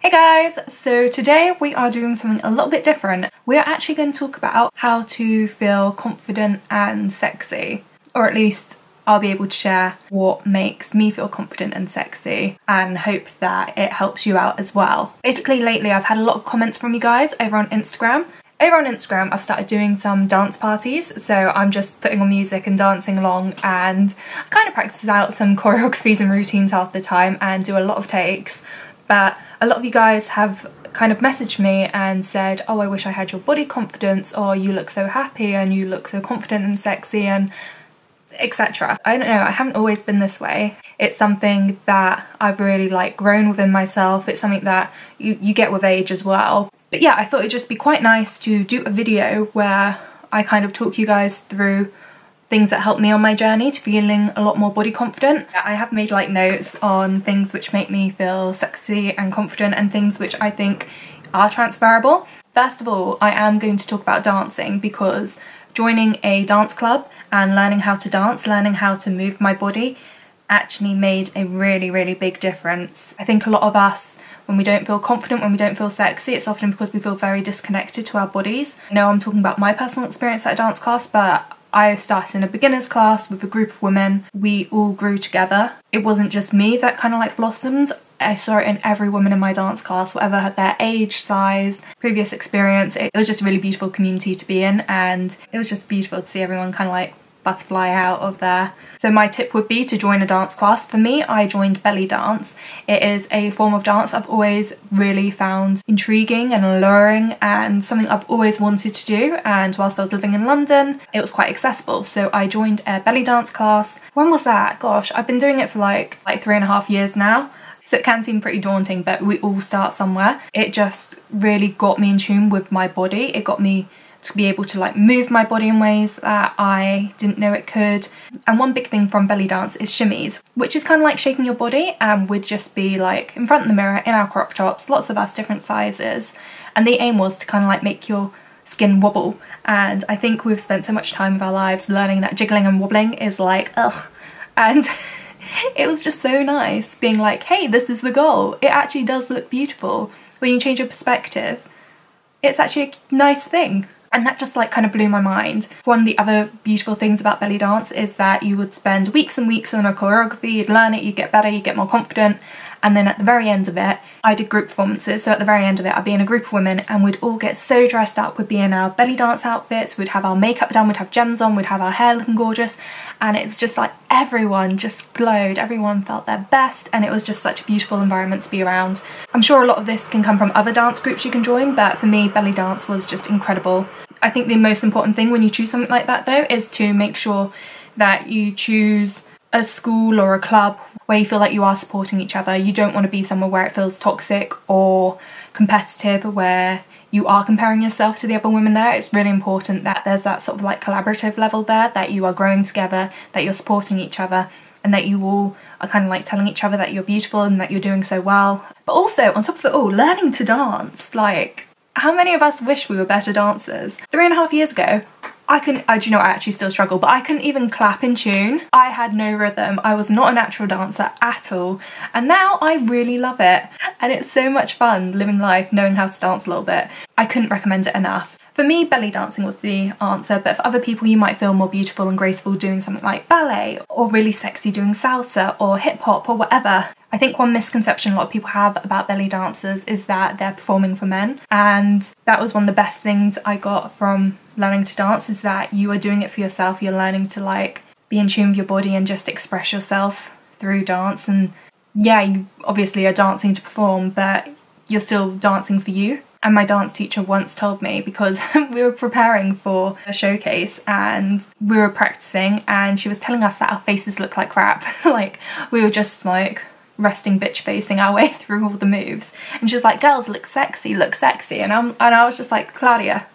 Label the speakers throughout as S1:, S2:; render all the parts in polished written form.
S1: Hey guys, so today we are doing something a little bit different. We are actually going to talk about how to feel confident and sexy, or at least I'll be able to share what makes me feel confident and sexy and hope that it helps you out as well. Basically lately I've had a lot of comments from you guys over on Instagram. I've started doing some dance parties, so I'm just putting on music and dancing along, and I kind of practice out some choreographies and routines half the time and do a lot of takes. But a lot of you guys have kind of messaged me and said, oh, I wish I had your body confidence, or you look so happy and you look so confident and sexy, and etc. I don't know, I haven't always been this way. It's something that I've really grown within myself. It's something that you get with age as well. But yeah, I thought it'd just be quite nice to do a video where I kind of talk you guys through things that helped me on my journey to feeling a lot more body confident. I have made notes on things which make me feel sexy and confident and things which I think are transferable. First of all, I am going to talk about dancing, because joining a dance club and learning how to dance, learning how to move my body actually made a really big difference. I think a lot of us, when we don't feel confident, when we don't feel sexy, it's often because we feel very disconnected to our bodies. I know I'm talking about my personal experience at a dance class, but I started in a beginner's class with a group of women. We all grew together. It wasn't just me that kind of blossomed. I saw it in every woman in my dance class, whatever their age, size, previous experience. It was just a really beautiful community to be in, and it was just beautiful to see everyone kind of butterfly out of there. So my tip would be to join a dance class. For me, I joined belly dance. It is a form of dance I've always really found intriguing and alluring, and something I've always wanted to do, and whilst I was living in London it was quite accessible, so I joined a belly dance class. When was that? Gosh, I've been doing it for like 3.5 years now. So it can seem pretty daunting, but we all start somewhere. It just really got me in tune with my body. It got me to be able to move my body in ways that I didn't know it could. And one big thing from belly dance is shimmies, which is kind of like shaking your body, and we'd just be in front of the mirror in our crop tops, lots of us different sizes, and the aim was to kind of make your skin wobble. And I think we've spent so much time of our lives learning that jiggling and wobbling is ugh, and it was just so nice being hey, this is the goal. It actually does look beautiful when you change your perspective. It's actually a nice thing. And that just kind of blew my mind. One of the other beautiful things about belly dance is that you would spend weeks and weeks on a choreography, you'd learn it, you'd get better, you'd get more confident, and then at the very end of it, I did group performances, so at the very end of it I'd be in a group of women and we'd all get so dressed up. We'd be in our belly dance outfits, we'd have our makeup done, we'd have gems on, we'd have our hair looking gorgeous, and it was just everyone just glowed, everyone felt their best, and it was just such a beautiful environment to be around. I'm sure a lot of this can come from other dance groups you can join, but for me belly dance was just incredible. I think the most important thing when you choose something like that though is to make sure that you choose a school or a club where you feel like you are supporting each other. You don't want to be somewhere where it feels toxic or competitive, where you are comparing yourself to the other women there. It's really important that there's that sort of collaborative level there, that you are growing together, that you're supporting each other, and that you all are kind of telling each other that you're beautiful and that you're doing so well. But also, on top of it all, learning to dance. How many of us wish we were better dancers? 3.5 years ago, do you know, I actually still struggle, but I couldn't even clap in tune. I had no rhythm. I was not a natural dancer at all. And now I really love it. And it's so much fun living life, knowing how to dance a little bit. I couldn't recommend it enough. For me, belly dancing was the answer, but for other people you might feel more beautiful and graceful doing something like ballet, or really sexy doing salsa or hip hop or whatever. I think one misconception a lot of people have about belly dancers is that they're performing for men, and that was one of the best things I got from learning to dance, is that you are doing it for yourself. You're learning to be in tune with your body and just express yourself through dance. And yeah, you obviously are dancing to perform, but you're still dancing for you. And my dance teacher once told me, because we were preparing for a showcase and we were practicing, and she was telling us that our faces look like crap. We were just resting bitch facing our way through all the moves, and she was like, girls, look sexy, and I was just Claudia,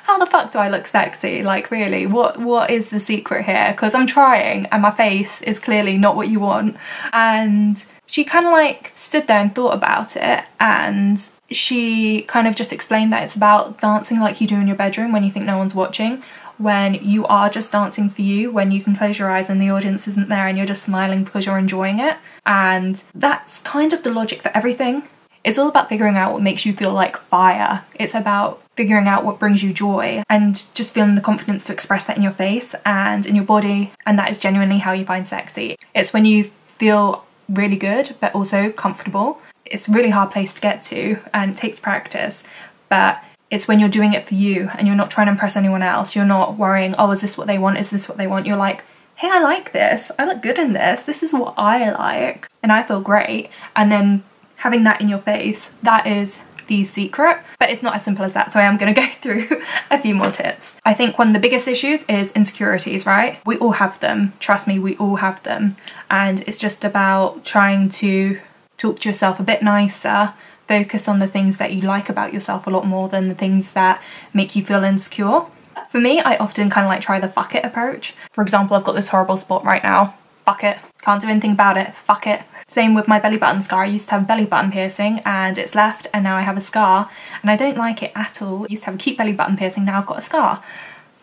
S1: how the fuck do I look sexy? Really, what is the secret here? Because I'm trying and my face is clearly not what you want. And she kind of stood there and thought about it, and she kind of just explained that it's about dancing like you do in your bedroom when you think no one's watching, when you are just dancing for you, when you can close your eyes and the audience isn't there and you're just smiling because you're enjoying it. And that's kind of the logic for everything. It's all about figuring out what makes you feel like fire. It's about figuring out what brings you joy and just feeling the confidence to express that in your face and in your body, and that is genuinely how you find sexy. It's when you feel really good but also comfortable. It's a really hard place to get to and it takes practice, but it's when you're doing it for you and you're not trying to impress anyone else. You're not worrying, oh, is this what they want? Is this what they want? You're like, hey, I like this. I look good in this. This is what I like and I feel great. And then having that in your face, that is the secret. But it's not as simple as that, so I am going to go through a few more tips. I think one of the biggest issues is insecurities, right? We all have them. Trust me, we all have them. And it's just about trying to talk to yourself a bit nicer, focus on the things that you like about yourself a lot more than the things that make you feel insecure. For me, I often kind of like try the fuck it approach. For example, I've got this horrible spot right now. Fuck it. Can't do anything about it. Fuck it. Same with my belly button scar. I used to have a belly button piercing and it's left and now I have a scar and I don't like it at all. I used to have a cute belly button piercing, now I've got a scar.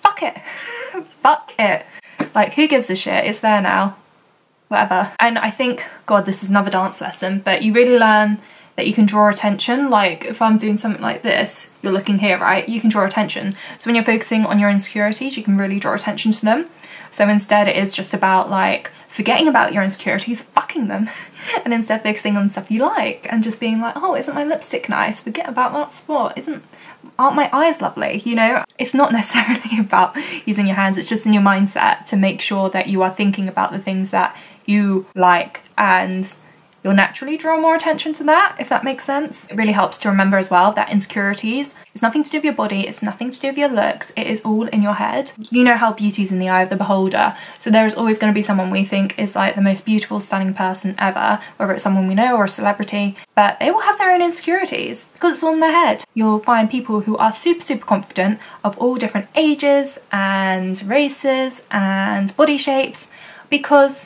S1: Fuck it. Fuck it. Like, who gives a shit? It's there now. Whatever. And I think, God, this is another dance lesson, but you really learn that you can draw attention. Like, if I'm doing something like this, you're looking here, right? You can draw attention. So when you're focusing on your insecurities, you can really draw attention to them. So instead it is just about like forgetting about your insecurities, fucking them, and instead focusing on stuff you like and just being like, oh, isn't my lipstick nice? Forget about that spot. Aren't my eyes lovely? You know, it's not necessarily about using your hands, it's just in your mindset to make sure that you are thinking about the things that you like, and you'll naturally draw more attention to that, if that makes sense. It really helps to remember as well that insecurities is nothing to do with your body, it's nothing to do with your looks, it is all in your head. You know how beauty's in the eye of the beholder, so there is always going to be someone we think is like the most beautiful, stunning person ever, whether it's someone we know or a celebrity, but they will have their own insecurities because it's all in their head. You'll find people who are super confident of all different ages and races and body shapes because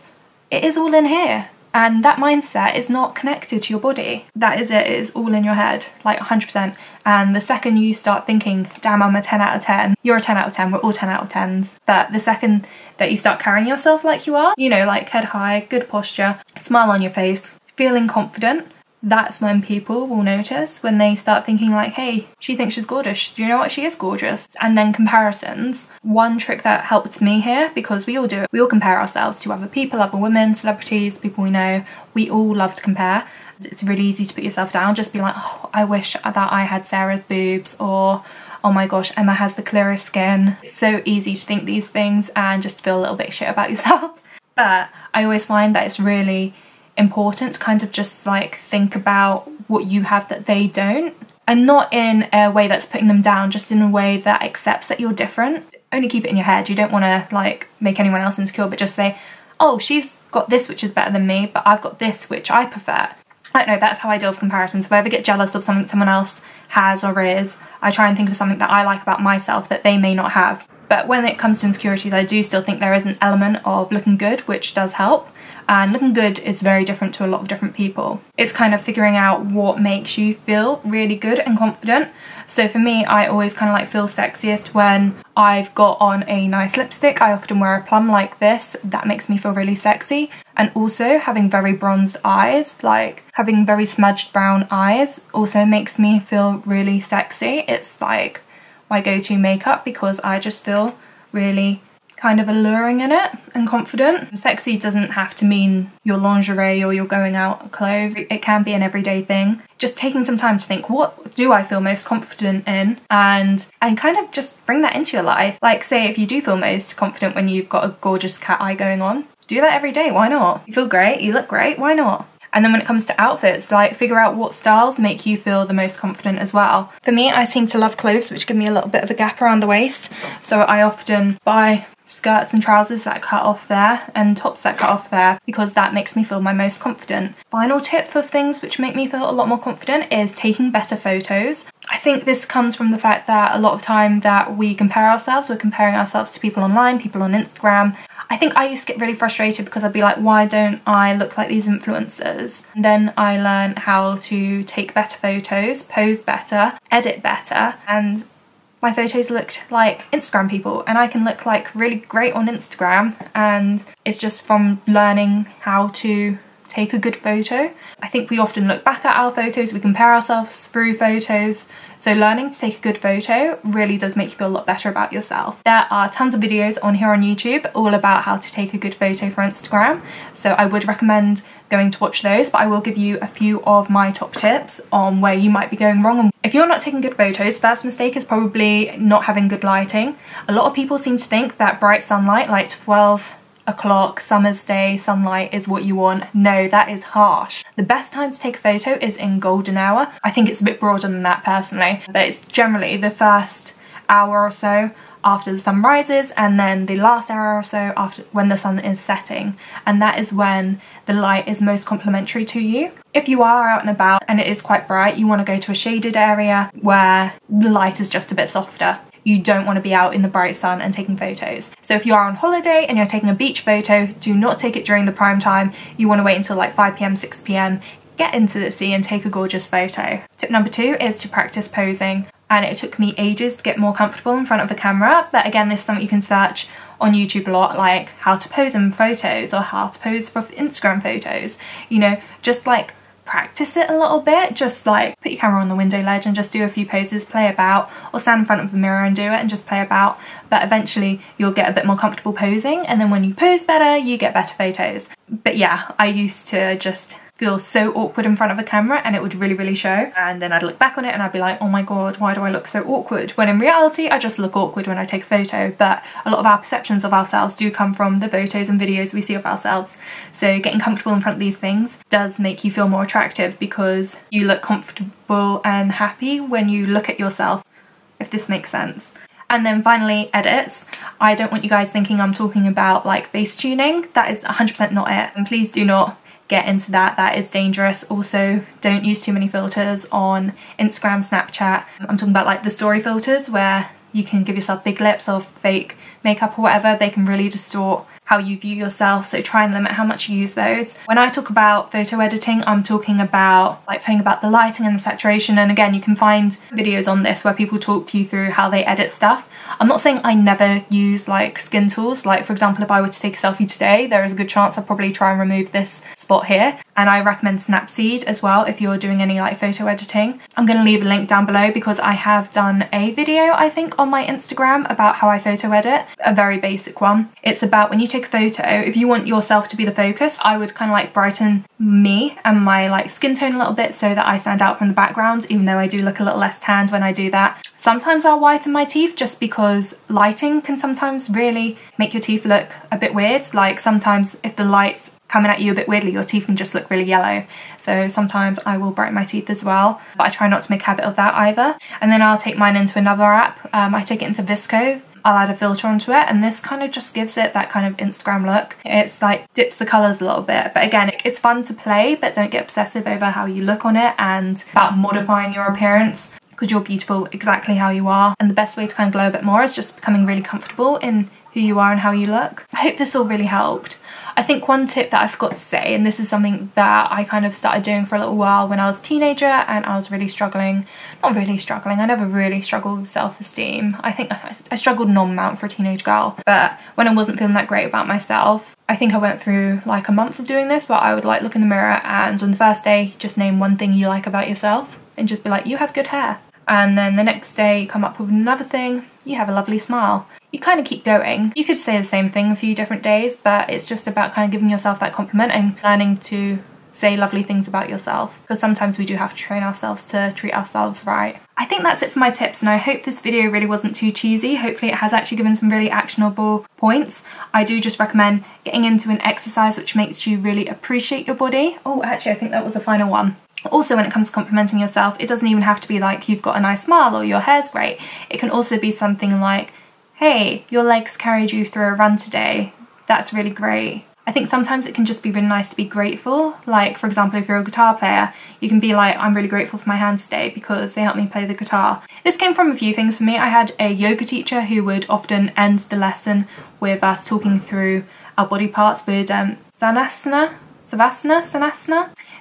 S1: it is all in here. And that mindset is not connected to your body. That is it is all in your head, like 100%. And the second you start thinking, damn, I'm a 10 out of 10, you're a 10 out of 10, we're all 10 out of 10s. But the second that you start carrying yourself like you are, you know, like head high, good posture, smile on your face, feeling confident, that's when people will notice, when they start thinking like, hey, she thinks she's gorgeous, do you know what, she is gorgeous. And then comparisons. One trick that helps me here, because we all do it, we all compare ourselves to other people, other women, celebrities, people we know. We all love to compare. It's really easy to put yourself down, just be like, oh, I wish that I had Sarah's boobs, or oh my gosh, Emma has the clearest skin. It's so easy to think these things and just feel a little bit shit about yourself. But I always find that it's really important to kind of just like think about what you have that they don't, and not in a way that's putting them down, just in a way that accepts that you're different. Only keep it in your head. You don't want to like make anyone else insecure, but just say, oh, she's got this which is better than me, but I've got this which I prefer. I don't know, that's how I deal with comparisons. If I ever get jealous of something someone else has or is, I try and think of something that I like about myself that they may not have. But when it comes to insecurities, I do still think there is an element of looking good, which does help. And looking good is very different to a lot of different people. It's kind of figuring out what makes you feel really good and confident. So for me, I always kind of like feel sexiest when I've got on a nice lipstick. I often wear a plum like this. That makes me feel really sexy. And also having very bronzed eyes, like having very smudged brown eyes, also makes me feel really sexy. It's like my go-to makeup because I just feel really kind of alluring in it and confident. Sexy doesn't have to mean your lingerie or you're going out clothes. It can be an everyday thing. Just taking some time to think, what do I feel most confident in? And kind of just bring that into your life. Like, say if you do feel most confident when you've got a gorgeous cat eye going on, do that every day, why not? You feel great, you look great, why not? And then when it comes to outfits, like figure out what styles make you feel the most confident as well. For me, I seem to love clothes which give me a little bit of a gap around the waist. So I often buy skirts and trousers that cut off there and tops that cut off there because that makes me feel my most confident. Final tip for things which make me feel a lot more confident is taking better photos. I think this comes from the fact that a lot of time that we compare ourselves, we're comparing ourselves to people online, people on Instagram. I think I used to get really frustrated because I'd be like, why don't I look like these influencers? And then I learned how to take better photos, pose better, edit better, and my photos looked like Instagram people, and I can look like really great on Instagram. And it's just from learning how to take a good photo. I think we often look back at our photos, we compare ourselves through photos. So learning to take a good photo really does make you feel a lot better about yourself. There are tons of videos on here on YouTube all about how to take a good photo for Instagram. So I would recommend going to watch those, but I will give you a few of my top tips on where you might be going wrong. If you're not taking good photos, first mistake is probably not having good lighting. A lot of people seem to think that bright sunlight, like 12 o'clock summer's day sunlight, is what you want. No, that is harsh. The best time to take a photo is in golden hour. I think it's a bit broader than that personally, but it's generally the first hour or so after the sun rises, and then the last hour or so after when the sun is setting, and that is when the light is most complimentary to you. If you are out and about and it is quite bright, you want to go to a shaded area where the light is just a bit softer. You don't want to be out in the bright sun and taking photos. So if you are on holiday and you're taking a beach photo, do not take it during the prime time. You want to wait until like 5 p.m, 6 p.m, get into the sea and take a gorgeous photo. Tip number 2 is to practice posing. And it took me ages to get more comfortable in front of the camera, but again, this is something you can search on YouTube a lot, like how to pose in photos or how to pose for Instagram photos. You know, just like practice it a little bit, just like put your camera on the window ledge and just do a few poses, play about, or stand in front of the mirror and do it and just play about. But eventually you'll get a bit more comfortable posing, and then when you pose better, you get better photos. But yeah, I used to just feel so awkward in front of a camera, and it would really show, and then I'd look back on it and I'd be like, oh my god, why do I look so awkward? When in reality I just look awkward when I take a photo. But a lot of our perceptions of ourselves do come from the photos and videos we see of ourselves. So getting comfortable in front of these things does make you feel more attractive, because you look comfortable and happy when you look at yourself, if this makes sense. And then finally, edits. I don't want you guys thinking I'm talking about like face tuning. That is 100% not it, and please do not get into that. That is dangerous. Also, don't use too many filters on Instagram, Snapchat. I'm talking about like the story filters where you can give yourself big lips or fake makeup or whatever. They can really distort how you view yourself, so try and limit how much you use those. When I talk about photo editing, I'm talking about like playing about the lighting and the saturation, and again, you can find videos on this where people talk you through how they edit stuff. I'm not saying I never use like skin tools. Like for example, if I were to take a selfie today, there is a good chance I'll probably try and remove this spot here, and I recommend Snapseed as well if you're doing any like photo editing. I'm going to leave a link down below because I have done a video, I think, on my Instagram about how I photo edit, a very basic one. It's about when you take a photo, if you want yourself to be the focus, I would kind of like brighten me and my like skin tone a little bit so that I stand out from the background, even though I do look a little less tanned when I do that. Sometimes I'll whiten my teeth just because lighting can sometimes really make your teeth look a bit weird. Like sometimes if the light's coming at you a bit weirdly, your teeth can just look really yellow. So sometimes I will brighten my teeth as well, but I try not to make a habit of that either. And then I'll take mine into another app. I take it into Visco. I'll add a filter onto it, and this kind of just gives it that kind of Instagram look. It's like dips the colours a little bit, but again, it's fun to play, but don't get obsessive over how you look on it and about modifying your appearance, because you're beautiful exactly how you are. And the best way to kind of glow a bit more is just becoming really comfortable in who you are and how you look. I hope this all really helped. I think one tip that I forgot to say, and this is something that I kind of started doing for a little while when I was a teenager and I was really struggling. Not really struggling, I never really struggled with self-esteem. I think I struggled an amount for a teenage girl, but when I wasn't feeling that great about myself, I think I went through like a month of doing this, but I would like look in the mirror and on the first day just name one thing you like about yourself and just be like, you have good hair. And then the next day you come up with another thing, you have a lovely smile. You kind of keep going. You could say the same thing a few different days, but it's just about kind of giving yourself that compliment and learning to say lovely things about yourself, because sometimes we do have to train ourselves to treat ourselves right. I think that's it for my tips, and I hope this video really wasn't too cheesy. Hopefully it has actually given some really actionable points. I do just recommend getting into an exercise which makes you really appreciate your body. Oh, actually I think that was the final one. Also, when it comes to complimenting yourself, it doesn't even have to be like you've got a nice smile or your hair's great. It can also be something like, hey, your legs carried you through a run today. That's really great. I think sometimes it can just be really nice to be grateful. Like, for example, if you're a guitar player, you can be like, I'm really grateful for my hands today because they helped me play the guitar. This came from a few things for me. I had a yoga teacher who would often end the lesson with us talking through our body parts with Sanasana.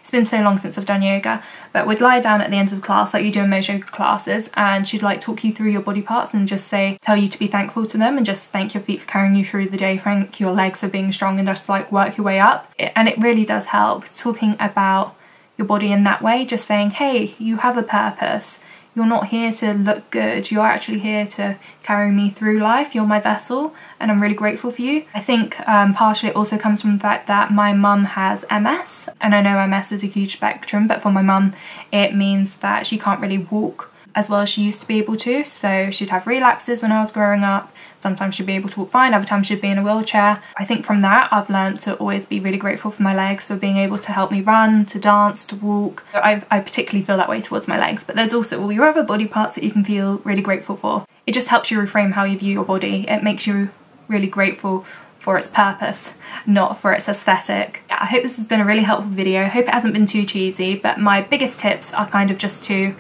S1: It's been so long since I've done yoga, but we'd lie down at the end of the class like you do in most yoga classes, and she'd like talk you through your body parts and just tell you to be thankful to them and just thank your feet for carrying you through the day, thank your legs for being strong, and just like work your way up. And it really does help talking about your body in that way, just saying, hey, you have a purpose. You're not here to look good, you're actually here to carry me through life, you're my vessel, and I'm really grateful for you. I think partially it also comes from the fact that my mum has MS, and I know MS is a huge spectrum, but for my mum it means that she can't really walk as well as she used to be able to, so she'd have relapses when I was growing up. Sometimes she'd be able to walk fine, other times she'd be in a wheelchair. I think from that I've learned to always be really grateful for my legs, for being able to help me run, to dance, to walk. I particularly feel that way towards my legs, but there's also all your other body parts that you can feel really grateful for. It just helps you reframe how you view your body. It makes you really grateful for its purpose, not for its aesthetic. I hope this has been a really helpful video. I hope it hasn't been too cheesy, but my biggest tips are kind of just to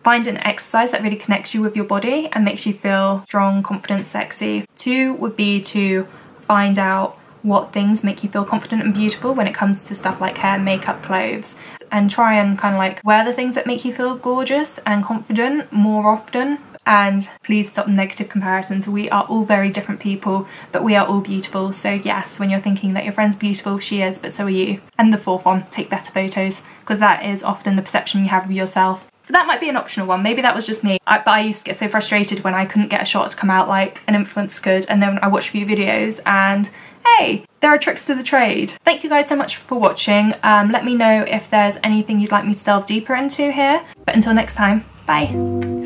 S1: find an exercise that really connects you with your body and makes you feel strong, confident, sexy. 2 would be to find out what things make you feel confident and beautiful when it comes to stuff like hair, makeup, clothes, and try and kind of like wear the things that make you feel gorgeous and confident more often. And please stop the negative comparisons. We are all very different people, but we are all beautiful. So yes, when you're thinking that your friend's beautiful, she is, but so are you. And the 4th one, take better photos, because that is often the perception you have of yourself. So that might be an optional one. Maybe that was just me. But I used to get so frustrated when I couldn't get a shot to come out like an influencer could, and then I watched a few videos and hey, there are tricks to the trade. Thank you guys so much for watching. Let me know if there's anything you'd like me to delve deeper into here. But until next time, bye.